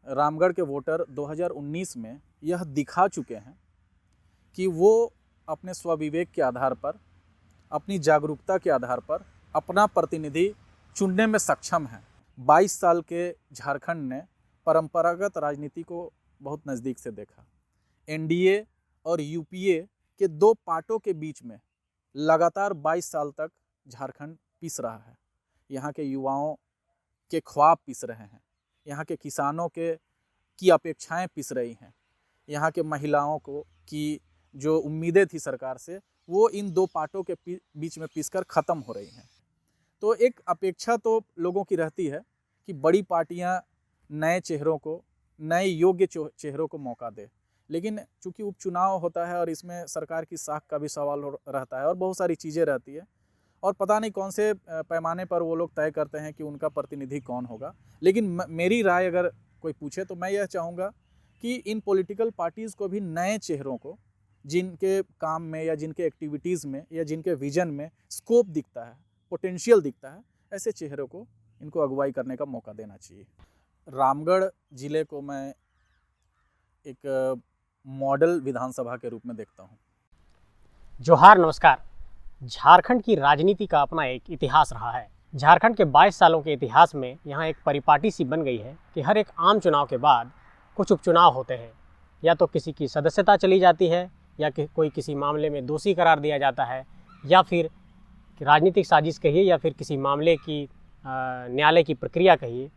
रामगढ़ के वोटर 2019 में यह दिखा चुके हैं कि वो अपने स्वविवेक के आधार पर, अपनी जागरूकता के आधार पर अपना प्रतिनिधि चुनने में सक्षम हैं। 22 साल के झारखंड ने परंपरागत राजनीति को बहुत नज़दीक से देखा। एनडीए और यूपीए के दो पार्टों के बीच में लगातार 22 साल तक झारखंड पिस रहा है। यहाँ के युवाओं के ख्वाब पिस रहे हैं, यहाँ के किसानों की अपेक्षाएं पिस रही हैं, यहाँ के महिलाओं को की जो उम्मीदें थी सरकार से, वो इन दो पार्टों के बीच में पिसकर ख़त्म हो रही हैं। तो एक अपेक्षा तो लोगों की रहती है कि बड़ी पार्टियां नए चेहरों को, नए योग्य चेहरों को मौका दे, लेकिन चूंकि उपचुनाव होता है और इसमें सरकार की साख का भी सवाल रहता है और बहुत सारी चीज़ें रहती है और पता नहीं कौन से पैमाने पर वो लोग तय करते हैं कि उनका प्रतिनिधि कौन होगा। लेकिन मेरी राय अगर कोई पूछे तो मैं यह चाहूँगा कि इन पॉलिटिकल पार्टीज़ को भी नए चेहरों को, जिनके काम में या जिनके एक्टिविटीज़ में या जिनके विजन में स्कोप दिखता है, पोटेंशियल दिखता है, ऐसे चेहरों को इनको अगुवाई करने का मौका देना चाहिए। रामगढ़ ज़िले को मैं एक मॉडल विधानसभा के रूप में देखता हूँ। जोहार, नमस्कार। झारखंड की राजनीति का अपना एक इतिहास रहा है। झारखंड के 22 सालों के इतिहास में यहाँ एक परिपाटी सी बन गई है कि हर एक आम चुनाव के बाद कुछ उपचुनाव होते हैं। या तो किसी की सदस्यता चली जाती है, या कोई किसी मामले में दोषी करार दिया जाता है, या फिर राजनीतिक साजिश कहिए, या फिर किसी मामले की न्यायालय की प्रक्रिया कहिए,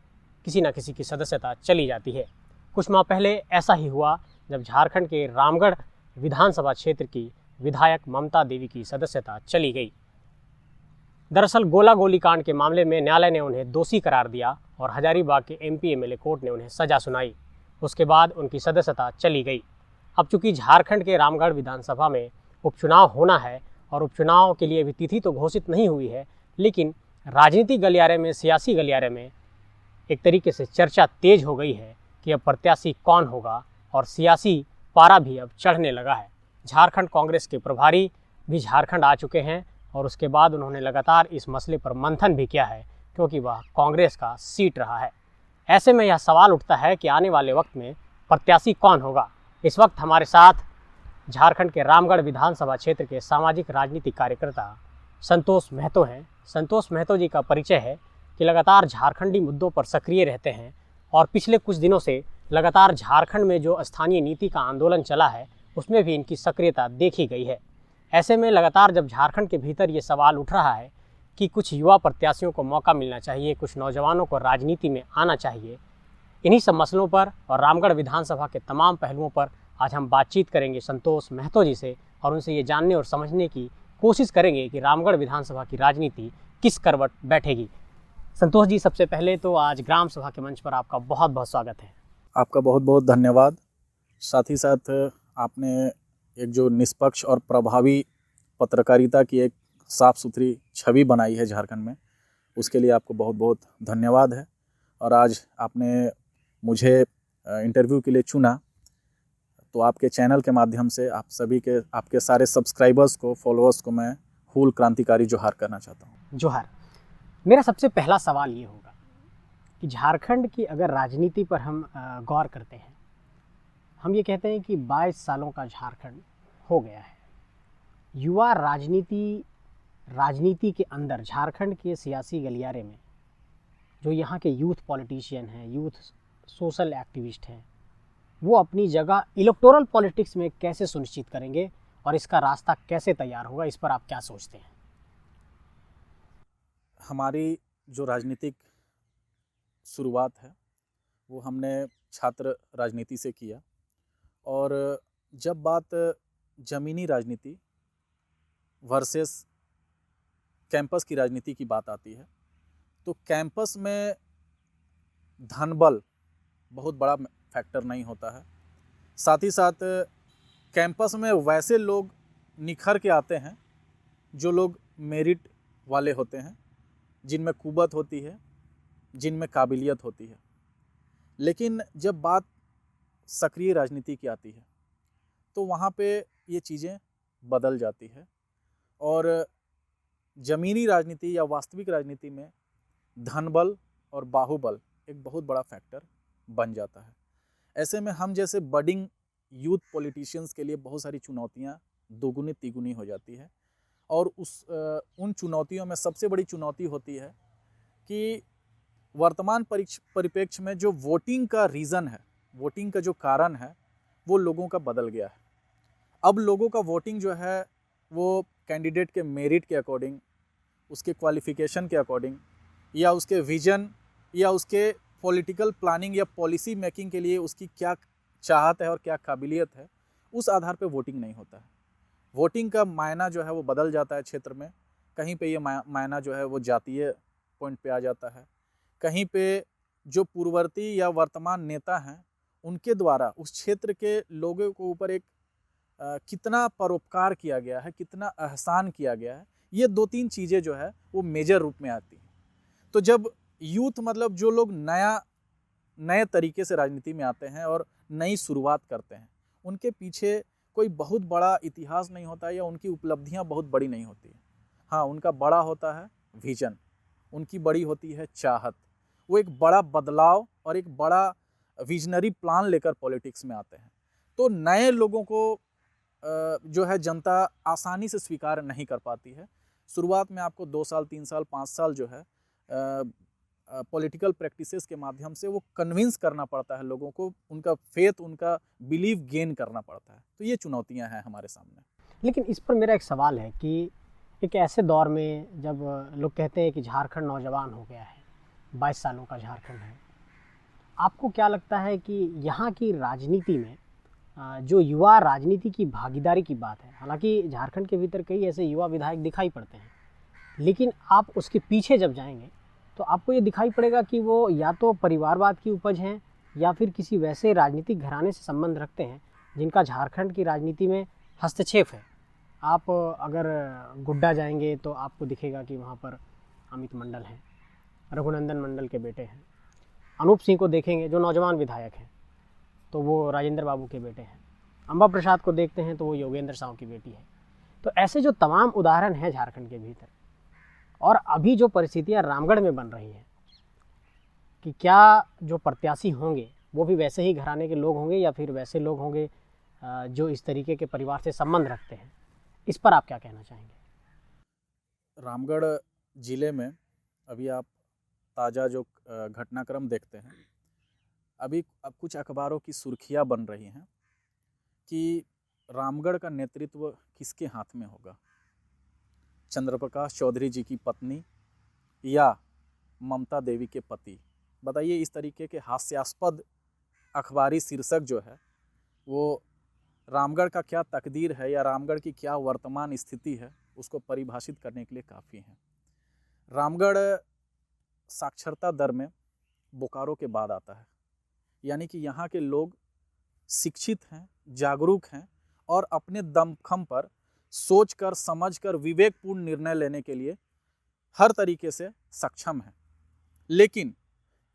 किसी न किसी की सदस्यता चली जाती है। कुछ माह पहले ऐसा ही हुआ जब झारखंड के रामगढ़ विधानसभा क्षेत्र की विधायक ममता देवी की सदस्यता चली गई। दरअसल गोला गोली कांड के मामले में न्यायालय ने उन्हें दोषी करार दिया और हजारीबाग के एमपी एमएलए कोर्ट ने उन्हें सजा सुनाई। उसके बाद उनकी सदस्यता चली गई। अब चूंकि झारखंड के रामगढ़ विधानसभा में उपचुनाव होना है और उपचुनाव के लिए अभी तिथि तो घोषित नहीं हुई है, लेकिन राजनीतिक गलियारे में, सियासी गलियारे में एक तरीके से चर्चा तेज हो गई है कि अब प्रत्याशी कौन होगा और सियासी पारा भी अब चढ़ने लगा है। झारखंड कांग्रेस के प्रभारी भी झारखंड आ चुके हैं और उसके बाद उन्होंने लगातार इस मसले पर मंथन भी किया है, क्योंकि वह कांग्रेस का सीट रहा है। ऐसे में यह सवाल उठता है कि आने वाले वक्त में प्रत्याशी कौन होगा। इस वक्त हमारे साथ झारखंड के रामगढ़ विधानसभा क्षेत्र के सामाजिक राजनीतिक कार्यकर्ता संतोष महतो हैं। संतोष महतो जी का परिचय है कि लगातार झारखंडी मुद्दों पर सक्रिय रहते हैं और पिछले कुछ दिनों से लगातार झारखंड में जो स्थानीय नीति का आंदोलन चला है उसमें भी इनकी सक्रियता देखी गई है। ऐसे में लगातार जब झारखंड के भीतर ये सवाल उठ रहा है कि कुछ युवा प्रत्याशियों को मौका मिलना चाहिए, कुछ नौजवानों को राजनीति में आना चाहिए, इन्हीं सब मसलों पर और रामगढ़ विधानसभा के तमाम पहलुओं पर आज हम बातचीत करेंगे संतोष महतो जी से और उनसे ये जानने और समझने की कोशिश करेंगे कि रामगढ़ विधानसभा की राजनीति किस करवट बैठेगी। संतोष जी, सबसे पहले तो आज ग्राम सभा के मंच पर आपका बहुत बहुत स्वागत है। आपका बहुत बहुत धन्यवाद। साथ ही साथ आपने एक जो निष्पक्ष और प्रभावी पत्रकारिता की एक साफ़ सुथरी छवि बनाई है झारखंड में, उसके लिए आपको बहुत बहुत धन्यवाद है। और आज आपने मुझे इंटरव्यू के लिए चुना, तो आपके चैनल के माध्यम से आप सभी के, आपके सारे सब्सक्राइबर्स को, फॉलोअर्स को मैं हूल क्रांतिकारी जोहार करना चाहता हूँ। जोहार। मेरा सबसे पहला सवाल ये होगा कि झारखंड की अगर राजनीति पर हम गौर करते हैं, हम ये कहते हैं कि 22 सालों का झारखंड हो गया है। युवा राजनीति के अंदर झारखंड के सियासी गलियारे में जो यहाँ के यूथ पॉलिटिशियन हैं, यूथ सोशल एक्टिविस्ट हैं, वो अपनी जगह इलेक्टोरल पॉलिटिक्स में कैसे सुनिश्चित करेंगे और इसका रास्ता कैसे तैयार होगा, इस पर आप क्या सोचते हैं? हमारी जो राजनीतिक शुरुआत है वो हमने छात्र राजनीति से किया, और जब बात ज़मीनी राजनीति वर्सेस कैंपस की राजनीति की बात आती है, तो कैंपस में धनबल बहुत बड़ा फैक्टर नहीं होता है। साथ ही साथ कैंपस में वैसे लोग निखर के आते हैं जो लोग मेरिट वाले होते हैं, जिनमें कुवत होती है, जिनमें काबिलियत होती है। लेकिन जब बात सक्रिय राजनीति की आती है तो वहाँ पे ये चीज़ें बदल जाती है और ज़मीनी राजनीति या वास्तविक राजनीति में धनबल और बाहुबल एक बहुत बड़ा फैक्टर बन जाता है। ऐसे में हम जैसे बडिंग यूथ पॉलिटिशियंस के लिए बहुत सारी चुनौतियां दोगुनी तिगुनी हो जाती है। और उन चुनौतियों में सबसे बड़ी चुनौती होती है कि वर्तमान परिप्रेक्ष्य में जो वोटिंग का रीज़न है, वोटिंग का जो कारण है, वो लोगों का बदल गया है। अब लोगों का वोटिंग जो है वो कैंडिडेट के मेरिट के अकॉर्डिंग, उसके क्वालिफ़िकेशन के अकॉर्डिंग, या उसके विजन, या उसके पॉलिटिकल प्लानिंग या पॉलिसी मेकिंग के लिए उसकी क्या चाहत है और क्या काबिलियत है, उस आधार पे वोटिंग नहीं होता है। वोटिंग का मायना जो है वो बदल जाता है क्षेत्र में। कहीं पे ये मायना जो है वो जातीय पॉइंट पे आ जाता है, कहीं पे जो पूर्ववर्ती या वर्तमान नेता हैं उनके द्वारा उस क्षेत्र के लोगों को ऊपर एक कितना परोपकार किया गया है, कितना एहसान किया गया है, ये 2-3 चीज़ें जो है वो मेजर रूप में आती हैं। तो जब यूथ मतलब जो लोग नए तरीके से राजनीति में आते हैं और नई शुरुआत करते हैं, उनके पीछे कोई बहुत बड़ा इतिहास नहीं होता है या उनकी उपलब्धियां बहुत बड़ी नहीं होती है। हाँ, उनका बड़ा होता है विजन, उनकी बड़ी होती है चाहत। वो एक बड़ा बदलाव और एक बड़ा विजनरी प्लान लेकर पॉलिटिक्स में आते हैं। तो नए लोगों को जो है जनता आसानी से स्वीकार नहीं कर पाती है। शुरुआत में आपको 2 साल, 3 साल, 5 साल जो है पॉलिटिकल प्रैक्टिसेस के माध्यम से वो कन्विंस करना पड़ता है लोगों को, उनका फेथ, उनका बिलीव गेन करना पड़ता है। तो ये चुनौतियां हैं हमारे सामने। लेकिन इस पर मेरा एक सवाल है कि एक ऐसे दौर में जब लोग कहते हैं कि झारखंड नौजवान हो गया है, 22 सालों का झारखंड है, आपको क्या लगता है कि यहाँ की राजनीति में जो युवा राजनीति की भागीदारी की बात है, हालांकि झारखंड के भीतर कई ऐसे युवा विधायक दिखाई पड़ते हैं, लेकिन आप उसके पीछे जब जाएंगे तो आपको ये दिखाई पड़ेगा कि वो या तो परिवारवाद की उपज हैं या फिर किसी वैसे राजनीतिक घराने से संबंध रखते हैं जिनका झारखंड की राजनीति में हस्तक्षेप है। आप अगर गुड्डा जाएंगे तो आपको दिखेगा कि वहाँ पर अमित मंडल हैं, रघुनंदन मंडल के बेटे हैं। अनूप सिंह को देखेंगे जो नौजवान विधायक हैं तो वो राजेंद्र बाबू के बेटे हैं। अम्बा प्रसाद को देखते हैं तो वो योगेंद्र साहू की बेटी है। तो ऐसे जो तमाम उदाहरण हैं झारखंड के भीतर, और अभी जो परिस्थितियां रामगढ़ में बन रही हैं कि क्या जो प्रत्याशी होंगे वो भी वैसे ही घराने के लोग होंगे या फिर वैसे लोग होंगे जो इस तरीके के परिवार से संबंध रखते हैं, इस पर आप क्या कहना चाहेंगे? रामगढ़ जिले में अभी आप ताज़ा जो घटनाक्रम देखते हैं, अभी अब कुछ अखबारों की सुर्खियां बन रही हैं कि रामगढ़ का नेतृत्व किसके हाथ में होगा, चंद्रप्रकाश चौधरी जी की पत्नी या ममता देवी के पति। बताइए, इस तरीके के हास्यास्पद अखबारी शीर्षक जो है वो रामगढ़ का क्या तकदीर है या रामगढ़ की क्या वर्तमान स्थिति है उसको परिभाषित करने के लिए काफ़ी है। रामगढ़ साक्षरता दर में बोकारो के बाद आता है, यानी कि यहाँ के लोग शिक्षित हैं, जागरूक हैं और अपने दमखम पर सोचकर, समझकर, विवेकपूर्ण निर्णय लेने के लिए हर तरीके से सक्षम हैं। लेकिन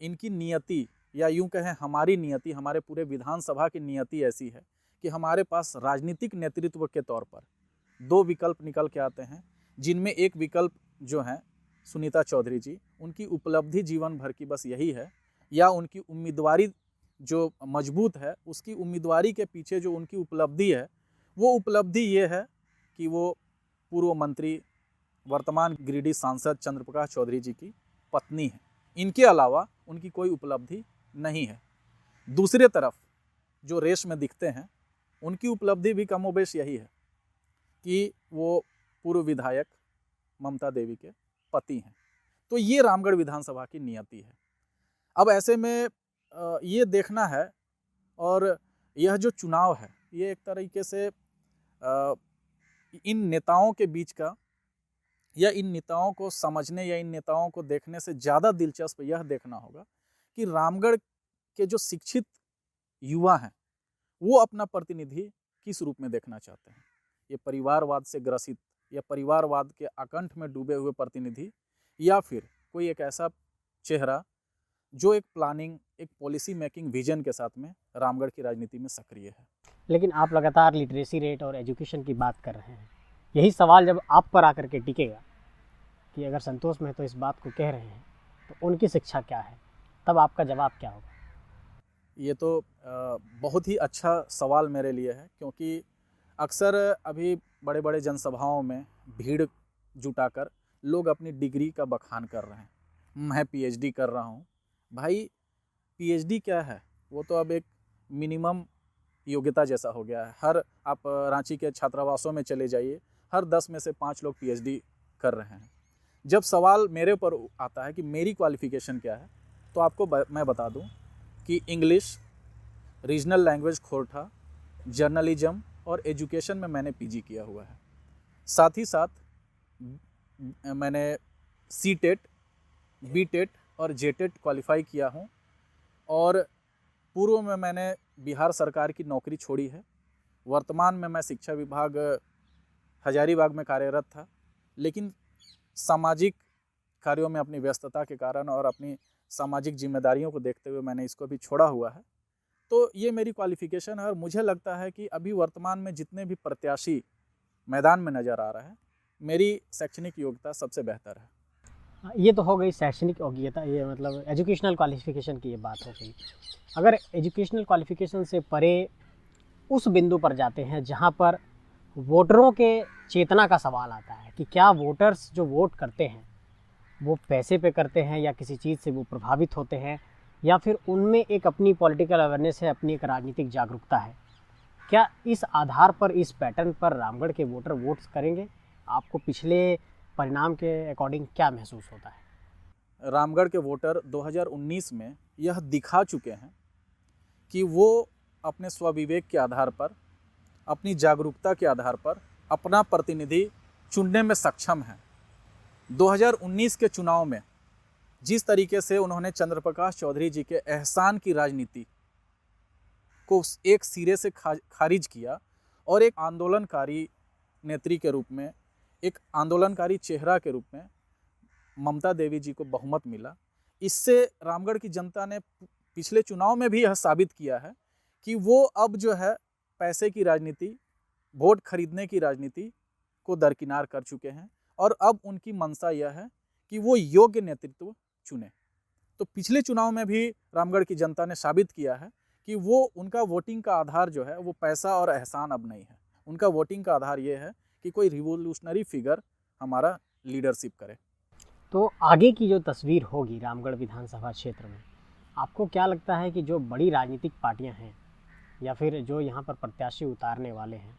इनकी नियति, या यूं कहें हमारी नियति, हमारे पूरे विधानसभा की नियति ऐसी है कि हमारे पास राजनीतिक नेतृत्व के तौर पर 2 विकल्प निकल के आते हैं, जिनमें एक विकल्प जो है सुनीता चौधरी जी, उनकी उपलब्धि जीवन भर की बस यही है, या उनकी उम्मीदवारी जो मजबूत है, उसकी उम्मीदवारी के पीछे जो उनकी उपलब्धि है, वो उपलब्धि ये है कि वो पूर्व मंत्री, वर्तमान गिरिडीह सांसद चंद्रप्रकाश चौधरी जी की पत्नी है। इनके अलावा उनकी कोई उपलब्धि नहीं है। दूसरे तरफ जो रेस में दिखते हैं, उनकी उपलब्धि भी कमोबेश यही है कि वो पूर्व विधायक ममता देवी के पति हैं। तो ये रामगढ़ विधानसभा की नियति है। अब ऐसे में ये देखना है, और यह जो चुनाव है ये एक तरीके से इन नेताओं के बीच का, या इन नेताओं को समझने या इन नेताओं को देखने से ज़्यादा दिलचस्प यह देखना होगा कि रामगढ़ के जो शिक्षित युवा हैं वो अपना प्रतिनिधि किस रूप में देखना चाहते हैं। ये परिवारवाद से ग्रसित या परिवारवाद के आकंठ में डूबे हुए प्रतिनिधि, या फिर कोई एक ऐसा चेहरा जो एक प्लानिंग, एक पॉलिसी मेकिंग विजन के साथ में रामगढ़ की राजनीति में सक्रिय है। लेकिन आप लगातार लिटरेसी रेट और एजुकेशन की बात कर रहे हैं, यही सवाल जब आप पर आकर के टिकेगा कि अगर संतोष महतो इस बात को कह रहे हैं तो उनकी शिक्षा क्या है, तब आपका जवाब क्या होगा? ये तो बहुत ही अच्छा सवाल मेरे लिए है, क्योंकि अक्सर अभी बड़े बड़े जनसभाओं में भीड़ जुटाकर लोग अपनी डिग्री का बखान कर रहे हैं। मैं पीएचडी कर रहा हूँ। भाई, पीएचडी क्या है? वो तो अब एक मिनिमम योग्यता जैसा हो गया है। हर आप रांची के छात्रावासों में चले जाइए, हर 10 में से 5 लोग पीएचडी कर रहे हैं। जब सवाल मेरे ऊपर आता है कि मेरी क्वालिफ़िकेशन क्या है, तो आपको मैं बता दूं कि English, regional language Khortha, journalism और एजुकेशन में मैंने पीजी किया हुआ है। साथ ही साथ मैंने सीटेट, बीटेट और जेटेट क्वालिफाई किया हूँ, और पूर्व में मैंने बिहार सरकार की नौकरी छोड़ी है। वर्तमान में मैं शिक्षा विभाग हजारीबाग में कार्यरत था, लेकिन सामाजिक कार्यों में अपनी व्यस्तता के कारण और अपनी सामाजिक जिम्मेदारियों को देखते हुए मैंने इसको भी छोड़ा हुआ है। तो ये मेरी क्वालिफ़िकेशन है, और मुझे लगता है कि अभी वर्तमान में जितने भी प्रत्याशी मैदान में नज़र आ रहे हैं, मेरी शैक्षणिक योग्यता सबसे बेहतर है। ये तो हो गई शैक्षणिक योग्यता, ये मतलब एजुकेशनल क्वालिफिकेशन की ये बात हो गई। अगर एजुकेशनल क्वालिफिकेशन से परे उस बिंदु पर जाते हैं जहाँ पर वोटरों के चेतना का सवाल आता है कि क्या वोटर्स जो वोट करते हैं वो पैसे पे करते हैं, या किसी चीज़ से वो प्रभावित होते हैं, या फिर उनमें एक अपनी पॉलिटिकल अवेयरनेस है, अपनी एक राजनीतिक जागरूकता है। क्या इस आधार पर, इस पैटर्न पर रामगढ़ के वोटर वोट्स करेंगे? आपको पिछले परिणाम के अकॉर्डिंग क्या महसूस होता है? रामगढ़ के वोटर 2019 में यह दिखा चुके हैं कि वो अपने स्वविवेक के आधार पर, अपनी जागरूकता के आधार पर अपना प्रतिनिधि चुनने में सक्षम हैं। 2019 के चुनाव में जिस तरीके से उन्होंने चंद्रप्रकाश चौधरी जी के एहसान की राजनीति को एक सिरे से खारिज किया, और एक आंदोलनकारी नेत्री के रूप में, एक आंदोलनकारी चेहरा के रूप में ममता देवी जी को बहुमत मिला। इससे रामगढ़ की जनता ने पिछले चुनाव में भी यह साबित किया है कि वो अब जो है पैसे की राजनीति, वोट खरीदने की राजनीति को दरकिनार कर चुके हैं, और अब उनकी मंशा यह है कि वो योग्य नेतृत्व चुने। तो पिछले चुनाव में भी रामगढ़ की जनता ने साबित किया है कि वो, उनका वोटिंग का आधार जो है वो पैसा और एहसान अब नहीं है। उनका वोटिंग का आधार ये है कि कोई रिवोल्यूशनरी फिगर हमारा लीडरशिप करे। तो आगे की जो तस्वीर होगी रामगढ़ विधानसभा क्षेत्र में, आपको क्या लगता है कि जो बड़ी राजनीतिक पार्टियां हैं या फिर जो यहाँ पर प्रत्याशी उतारने वाले हैं,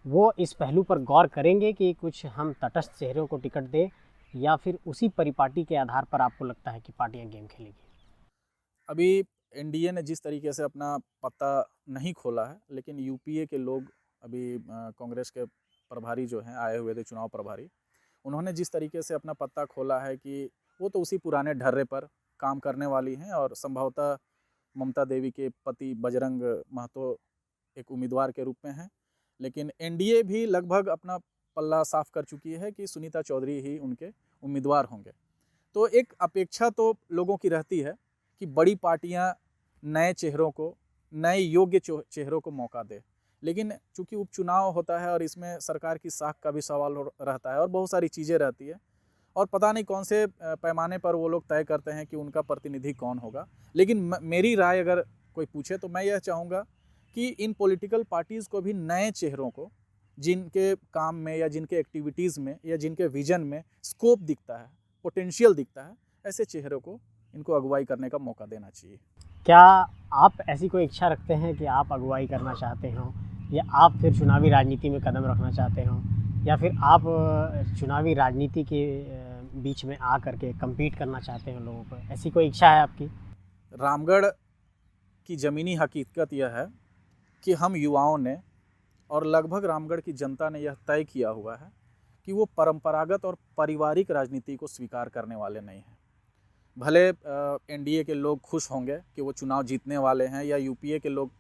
वो इस पहलू पर गौर करेंगे कि कुछ हम तटस्थ चेहरों को टिकट दें, या फिर उसी परिपाटी के आधार पर आपको लगता है कि पार्टियां गेम खेलेगी? अभी एनडीए ने जिस तरीके से अपना पत्ता नहीं खोला है, लेकिन यूपीए के लोग, अभी कांग्रेस के प्रभारी जो हैं आए हुए थे, चुनाव प्रभारी, उन्होंने जिस तरीके से अपना पत्ता खोला है कि वो तो उसी पुराने ढर्रे पर काम करने वाली हैं, और संभवतः ममता देवी के पति बजरंग महतो एक उम्मीदवार के रूप में हैं। लेकिन एनडीए भी लगभग अपना पल्ला साफ कर चुकी है कि सुनीता चौधरी ही उनके उम्मीदवार होंगे। तो एक अपेक्षा तो लोगों की रहती है कि बड़ी पार्टियां नए चेहरों को, नए योग्य चेहरों को मौका दे, लेकिन चूंकि उपचुनाव होता है और इसमें सरकार की साख का भी सवाल रहता है और बहुत सारी चीज़ें रहती है, और पता नहीं कौन से पैमाने पर वो लोग तय करते हैं कि उनका प्रतिनिधि कौन होगा। लेकिन मेरी राय अगर कोई पूछे तो मैं यह चाहूँगा कि इन पॉलिटिकल पार्टीज़ को भी नए चेहरों को, जिनके काम में या जिनके एक्टिविटीज़ में या जिनके विजन में स्कोप दिखता है, पोटेंशियल दिखता है, ऐसे चेहरों को इनको अगुवाई करने का मौका देना चाहिए। क्या आप ऐसी कोई इच्छा रखते हैं कि आप अगुवाई करना चाहते हो, या आप फिर चुनावी राजनीति में कदम रखना चाहते हो, या फिर आप चुनावी राजनीति के बीच में आ करके कम्पीट करना चाहते हो लोगों को? ऐसी कोई इच्छा है आपकी? रामगढ़ की ज़मीनी हकीकत यह है कि हम युवाओं ने और लगभग रामगढ़ की जनता ने यह तय किया हुआ है कि वो परंपरागत और पारिवारिक राजनीति को स्वीकार करने वाले नहीं हैं। भले एनडीए के लोग खुश होंगे कि वो चुनाव जीतने वाले हैं, या यूपीए के लोग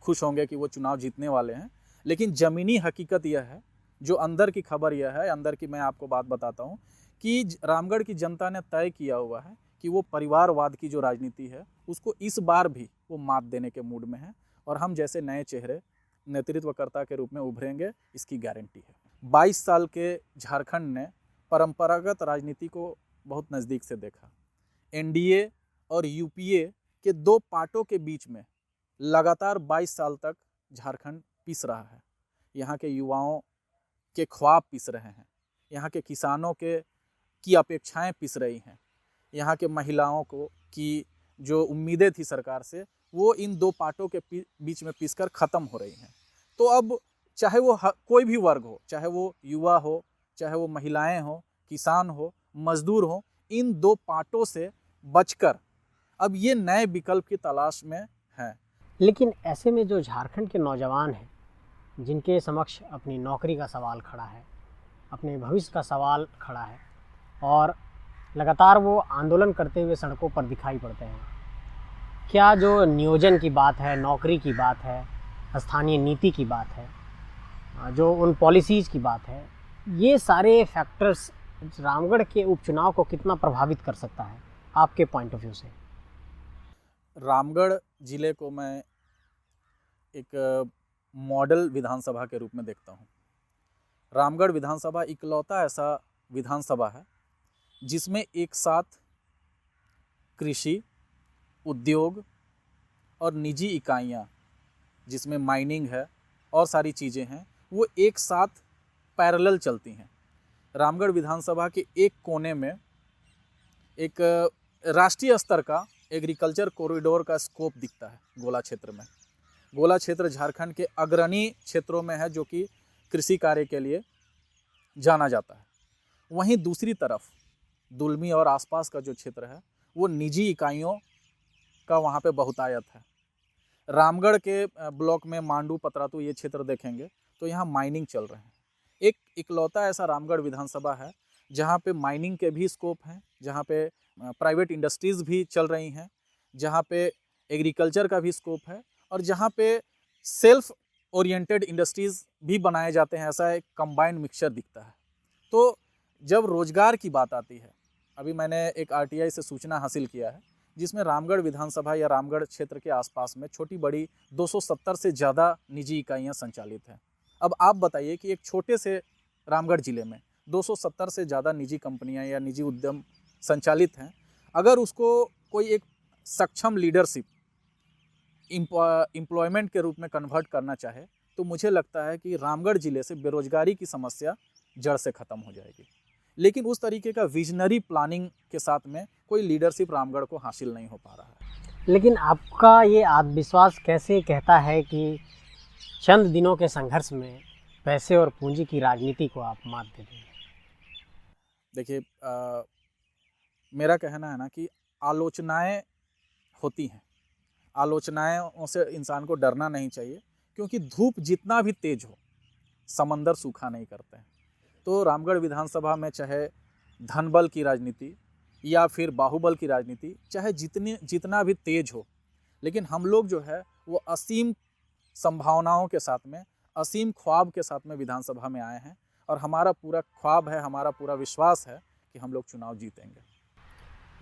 खुश होंगे कि वो चुनाव जीतने वाले हैं, लेकिन ज़मीनी हकीकत यह है, जो अंदर की खबर यह है, अंदर की मैं आपको बात बताता हूँ कि रामगढ़ की जनता ने तय किया हुआ है कि वो परिवारवाद की जो राजनीति है उसको इस बार भी वो मात देने के मूड में है, और हम जैसे नए चेहरे नेतृत्वकर्ता के रूप में उभरेंगे, इसकी गारंटी है। 22 साल के झारखंड ने परंपरागत राजनीति को बहुत नज़दीक से देखा। एनडीए और यूपीए कि दो पार्टों के बीच में लगातार 22 साल तक झारखंड पिस रहा है। यहाँ के युवाओं के ख्वाब पिस रहे हैं, यहाँ के किसानों की अपेक्षाएं पिस रही हैं, यहाँ के महिलाओं को की जो उम्मीदें थी सरकार से वो इन दो पार्टों के बीच में पिसकर ख़त्म हो रही हैं। तो अब चाहे वो कोई भी वर्ग हो, चाहे वो युवा हो, चाहे वो महिलाएं हो, किसान हो, मजदूर हो, इन दो पार्टों से बचकर अब ये नए विकल्प की तलाश में हैं। लेकिन ऐसे में जो झारखंड के नौजवान हैं, जिनके समक्ष अपनी नौकरी का सवाल खड़ा है, अपने भविष्य का सवाल खड़ा है और लगातार वो आंदोलन करते हुए सड़कों पर दिखाई पड़ते हैं, क्या जो नियोजन की बात है, नौकरी की बात है, स्थानीय नीति की बात है, जो उन पॉलिसीज़ की बात है, ये सारे फैक्टर्स रामगढ़ के उपचुनाव को कितना प्रभावित कर सकता है आपके पॉइंट ऑफ व्यू से? रामगढ़ जिले को मैं एक मॉडल विधानसभा के रूप में देखता हूँ। रामगढ़ विधानसभा इकलौता ऐसा विधानसभा है जिसमें एक साथ कृषि, उद्योग और निजी इकाइयाँ, जिसमें माइनिंग है और सारी चीज़ें हैं, वो एक साथ पैरेलल चलती हैं। रामगढ़ विधानसभा के एक कोने में एक राष्ट्रीय स्तर का एग्रीकल्चर कॉरिडोर का स्कोप दिखता है। गोला क्षेत्र में, गोला क्षेत्र झारखंड के अग्रणी क्षेत्रों में है जो कि कृषि कार्य के लिए जाना जाता है। वहीं दूसरी तरफ दुलमी और आसपास का जो क्षेत्र है वो निजी इकाइयों का वहाँ पे बहुतायत है। रामगढ़ के ब्लॉक में मांडू, पतरातू ये क्षेत्र देखेंगे तो यहाँ माइनिंग चल रहे हैं। एक इकलौता ऐसा रामगढ़ विधानसभा है जहाँ पे माइनिंग के भी स्कोप हैं, जहाँ पे प्राइवेट इंडस्ट्रीज़ भी चल रही हैं, जहाँ पे एग्रीकल्चर का भी स्कोप है और जहाँ पे सेल्फ ओरिएंटेड इंडस्ट्रीज़ भी बनाए जाते हैं। ऐसा एक कंबाइंड मिक्सचर दिखता है। तो जब रोजगार की बात आती है, अभी मैंने एक आरटीआई से सूचना हासिल किया है जिसमें रामगढ़ विधानसभा या रामगढ़ क्षेत्र के आसपास में छोटी बड़ी 270 से ज़्यादा निजी इकाइयाँ संचालित हैं। अब आप बताइए कि एक छोटे से रामगढ़ ज़िले में 270 से ज़्यादा निजी कंपनियां या निजी उद्यम संचालित हैं। अगर उसको कोई एक सक्षम लीडरशिप एम्प्लॉयमेंट के रूप में कन्वर्ट करना चाहे तो मुझे लगता है कि रामगढ़ ज़िले से बेरोजगारी की समस्या जड़ से ख़त्म हो जाएगी। लेकिन उस तरीके का विजनरी प्लानिंग के साथ में कोई लीडरशिप रामगढ़ को हासिल नहीं हो पा रहा है। लेकिन आपका ये आत्मविश्वास कैसे कहता है कि चंद दिनों के संघर्ष में पैसे और पूंजी की राजनीति को आप मात दे देंगे? देखिए, मेरा कहना है ना कि आलोचनाएं होती हैं, आलोचनाओं से इंसान को डरना नहीं चाहिए, क्योंकि धूप जितना भी तेज हो समंदर सूखा नहीं करते हैं। तो रामगढ़ विधानसभा में चाहे धनबल की राजनीति या फिर बाहुबल की राजनीति, चाहे जितना भी तेज हो, लेकिन हम लोग जो है वो असीम संभावनाओं के साथ में, असीम ख्वाब के साथ में विधानसभा में आए हैं और हमारा पूरा ख्वाब है, हमारा पूरा विश्वास है कि हम लोग चुनाव जीतेंगे।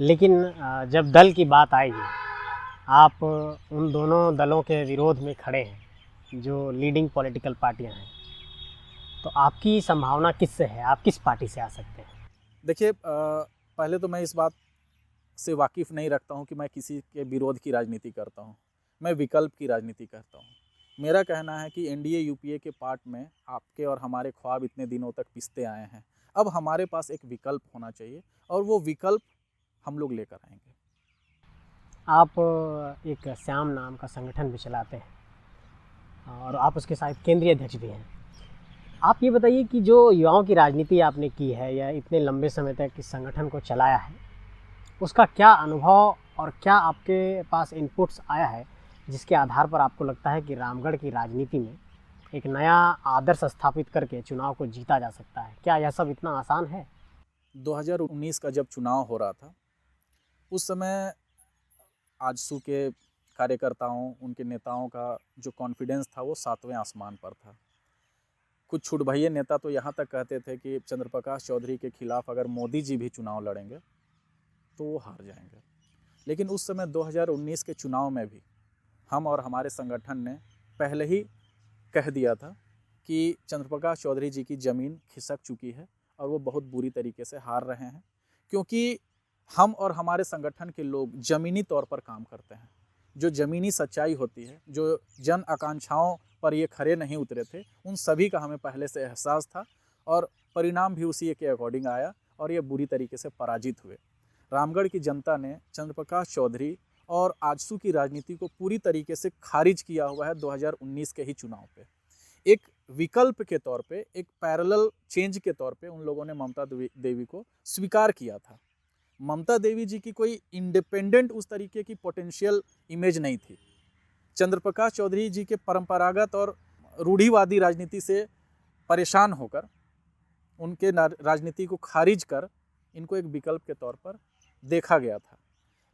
लेकिन जब दल की बात आएगी, आप उन दोनों दलों के विरोध में खड़े हैं जो लीडिंग पॉलिटिकल पार्टियां हैं, तो आपकी संभावना किससे है? आप किस पार्टी से आ सकते हैं? देखिए, पहले तो मैं इस बात से वाकिफ़ नहीं रखता हूँ कि मैं किसी के विरोध की राजनीति करता हूँ, मैं विकल्प की राजनीति करता हूँ। मेरा कहना है कि एनडीए यूपीए के पार्ट में आपके और हमारे ख्वाब इतने दिनों तक पिसते आए हैं, अब हमारे पास एक विकल्प होना चाहिए और वो विकल्प हम लोग लेकर आएंगे। आप एक श्याम नाम का संगठन भी चलाते हैं और आप उसके साथ केंद्रीय अध्यक्ष भी हैं। आप ये बताइए कि जो युवाओं की राजनीति आपने की है या इतने लंबे समय तक इस संगठन को चलाया है, उसका क्या अनुभव और क्या आपके पास इनपुट्स आया है जिसके आधार पर आपको लगता है कि रामगढ़ की राजनीति में एक नया आदर्श स्थापित करके चुनाव को जीता जा सकता है? क्या यह सब इतना आसान है? 2019 का जब चुनाव हो रहा था उस समय आजसू के कार्यकर्ताओं, उनके नेताओं का जो कॉन्फिडेंस था वो 7वें आसमान पर था। कुछ छुटभइये नेता तो यहाँ तक कहते थे कि चंद्रप्रकाश चौधरी के खिलाफ अगर मोदी जी भी चुनाव लड़ेंगे तो वो हार जाएंगे। लेकिन उस समय 2019 के चुनाव में भी हम और हमारे संगठन ने पहले ही कह दिया था कि चंद्रप्रकाश चौधरी जी की ज़मीन खिसक चुकी है और वो बहुत बुरी तरीके से हार रहे हैं, क्योंकि हम और हमारे संगठन के लोग ज़मीनी तौर पर काम करते हैं। जो ज़मीनी सच्चाई होती है, जो जन आकांक्षाओं पर ये खरे नहीं उतरे थे, उन सभी का हमें पहले से एहसास था और परिणाम भी उसी के अकॉर्डिंग आया और ये बुरी तरीके से पराजित हुए। रामगढ़ की जनता ने चंद्रप्रकाश चौधरी और आजसू की राजनीति को पूरी तरीके से खारिज किया हुआ है 2019 के ही चुनाव पे। एक विकल्प के तौर पे, एक पैरेलल चेंज के तौर पे उन लोगों ने ममता देवी को स्वीकार किया था। ममता देवी जी की कोई इंडिपेंडेंट उस तरीके की पोटेंशियल इमेज नहीं थी। चंद्रप्रकाश चौधरी जी के परंपरागत और रूढ़िवादी राजनीति से परेशान होकर उनके राजनीति को खारिज कर इनको एक विकल्प के तौर पर देखा गया था।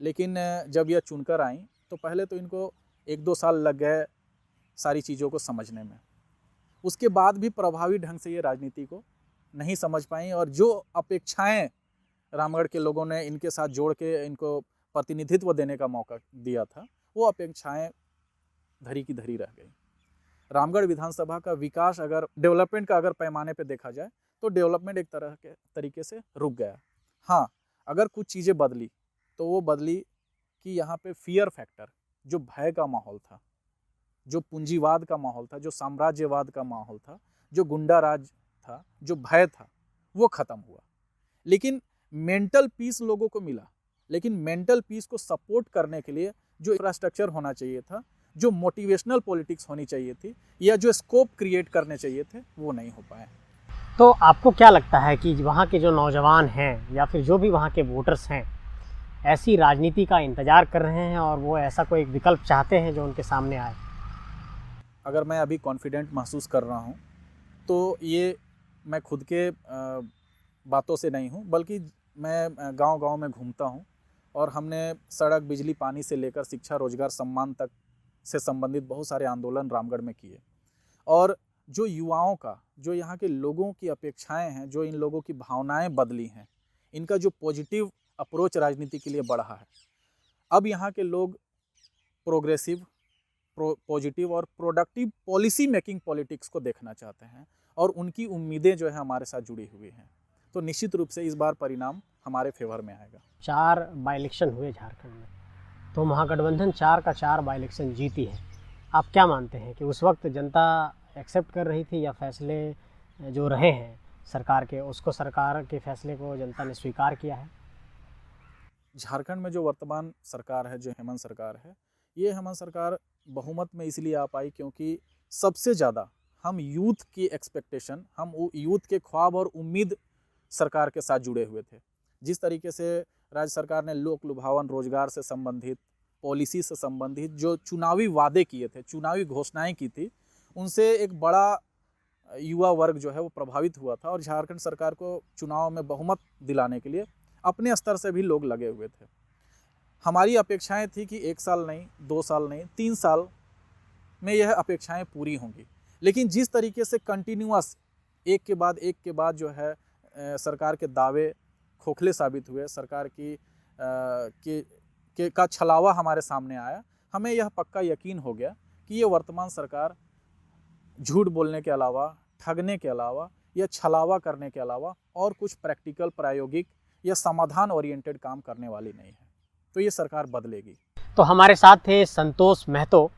लेकिन जब यह चुनकर आई तो पहले तो इनको 1-2 साल लग गए सारी चीज़ों को समझने में। उसके बाद भी प्रभावी ढंग से ये राजनीति को नहीं समझ पाई और जो अपेक्षाएं रामगढ़ के लोगों ने इनके साथ जोड़ के इनको प्रतिनिधित्व देने का मौका दिया था, वो अपेक्षाएं धरी की धरी रह गई। रामगढ़ विधानसभा का विकास अगर डेवलपमेंट का अगर पैमाने पे देखा जाए तो डेवलपमेंट एक तरह के तरीके से रुक गया। हाँ, अगर कुछ चीज़ें बदली तो वो बदली कि यहाँ पे फियर फैक्टर, जो भय का माहौल था, जो पूंजीवाद का माहौल था, जो साम्राज्यवाद का माहौल था, जो गुंडा राज था, जो भय था, वो ख़त्म हुआ। लेकिन मेंटल पीस लोगों को मिला, लेकिन मेंटल पीस को सपोर्ट करने के लिए जो इंफ्रास्ट्रक्चर होना चाहिए था, जो मोटिवेशनल पॉलिटिक्स होनी चाहिए थी या जो स्कोप क्रिएट करने चाहिए थे, वो नहीं हो पाए। तो आपको क्या लगता है कि वहाँ के जो नौजवान हैं या फिर जो भी वहाँ के वोटर्स हैं ऐसी राजनीति का इंतज़ार कर रहे हैं और वो ऐसा कोई विकल्प चाहते हैं जो उनके सामने आए? अगर मैं अभी कॉन्फिडेंट महसूस कर रहा हूँ तो ये मैं खुद के बातों से नहीं हूँ, बल्कि मैं गांव-गांव में घूमता हूँ और हमने सड़क, बिजली, पानी से लेकर शिक्षा, रोजगार, सम्मान तक से संबंधित बहुत सारे आंदोलन रामगढ़ में किए। और जो युवाओं का, जो यहाँ के लोगों की अपेक्षाएं हैं, जो इन लोगों की भावनाएं बदली हैं, इनका जो पॉजिटिव अप्रोच राजनीति के लिए बढ़ा है, अब यहाँ के लोग प्रोग्रेसिव, पॉजिटिव और प्रोडक्टिव पॉलिसी मेकिंग पॉलिटिक्स को देखना चाहते हैं और उनकी उम्मीदें जो है हमारे साथ जुड़ी हुई हैं। तो निश्चित रूप से इस बार परिणाम हमारे फेवर में आएगा। 4 बाई इलेक्शन हुए झारखंड में, तो महागठबंधन 4 का 4 बाई इलेक्शन जीती है। आप क्या मानते हैं कि उस वक्त जनता एक्सेप्ट कर रही थी या फैसले जो रहे हैं सरकार के, उसको, सरकार के फैसले को जनता ने स्वीकार किया है? झारखंड में जो वर्तमान सरकार है, जो हेमंत सरकार है, ये हेमंत सरकार बहुमत में इसलिए आ पाई क्योंकि सबसे ज़्यादा हम यूथ की एक्सपेक्टेशन, हम यूथ के ख्वाब और उम्मीद सरकार के साथ जुड़े हुए थे। जिस तरीके से राज्य सरकार ने लोक लुभावन, रोजगार से संबंधित, पॉलिसी से संबंधित जो चुनावी वादे किए थे, चुनावी घोषणाएं की थी, उनसे एक बड़ा युवा वर्ग जो है वो प्रभावित हुआ था और झारखंड सरकार को चुनाव में बहुमत दिलाने के लिए अपने स्तर से भी लोग लगे हुए थे। हमारी अपेक्षाएं थी कि 1 साल नहीं, 2 साल नहीं, 3 साल में यह अपेक्षाएं पूरी होंगी। लेकिन जिस तरीके से कंटिन्यूअस एक के बाद जो है सरकार के दावे खोखले साबित हुए, सरकार का छलावा हमारे सामने आया, हमें यह पक्का यकीन हो गया कि ये वर्तमान सरकार झूठ बोलने के अलावा, ठगने के अलावा या छलावा करने के अलावा और कुछ प्रैक्टिकल, प्रायोगिक या समाधान ओरिएंटेड काम करने वाली नहीं है। तो ये सरकार बदलेगी। तो हमारे साथ थे संतोष महतो।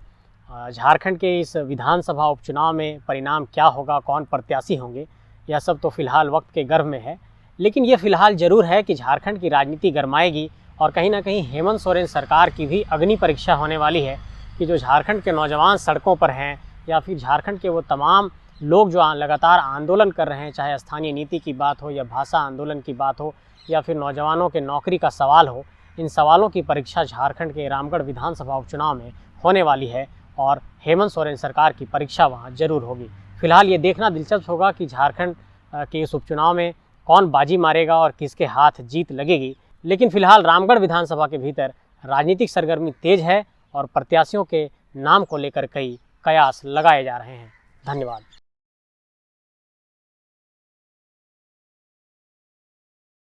झारखंड के इस विधानसभा उपचुनाव में परिणाम क्या होगा, कौन प्रत्याशी होंगे, यह सब तो फिलहाल वक्त के गर्भ में है। लेकिन ये फिलहाल ज़रूर है कि झारखंड की राजनीति गरमाएगी और कहीं ना कहीं हेमंत सोरेन सरकार की भी अग्नि परीक्षा होने वाली है कि जो झारखंड के नौजवान सड़कों पर हैं या फिर झारखंड के वो तमाम लोग जो लगातार आंदोलन कर रहे हैं, चाहे स्थानीय नीति की बात हो या भाषा आंदोलन की बात हो या फिर नौजवानों के नौकरी का सवाल हो, इन सवालों की परीक्षा झारखंड के रामगढ़ विधानसभा उपचुनाव में होने वाली है और हेमंत सोरेन सरकार की परीक्षा वहाँ जरूर होगी। फिलहाल ये देखना दिलचस्प होगा कि झारखंड के इस उपचुनाव में कौन बाजी मारेगा और किसके हाथ जीत लगेगी। लेकिन फिलहाल रामगढ़ विधानसभा के भीतर राजनीतिक सरगर्मी तेज है और प्रत्याशियों के नाम को लेकर कई कयास लगाए जा रहे हैं। धन्यवाद।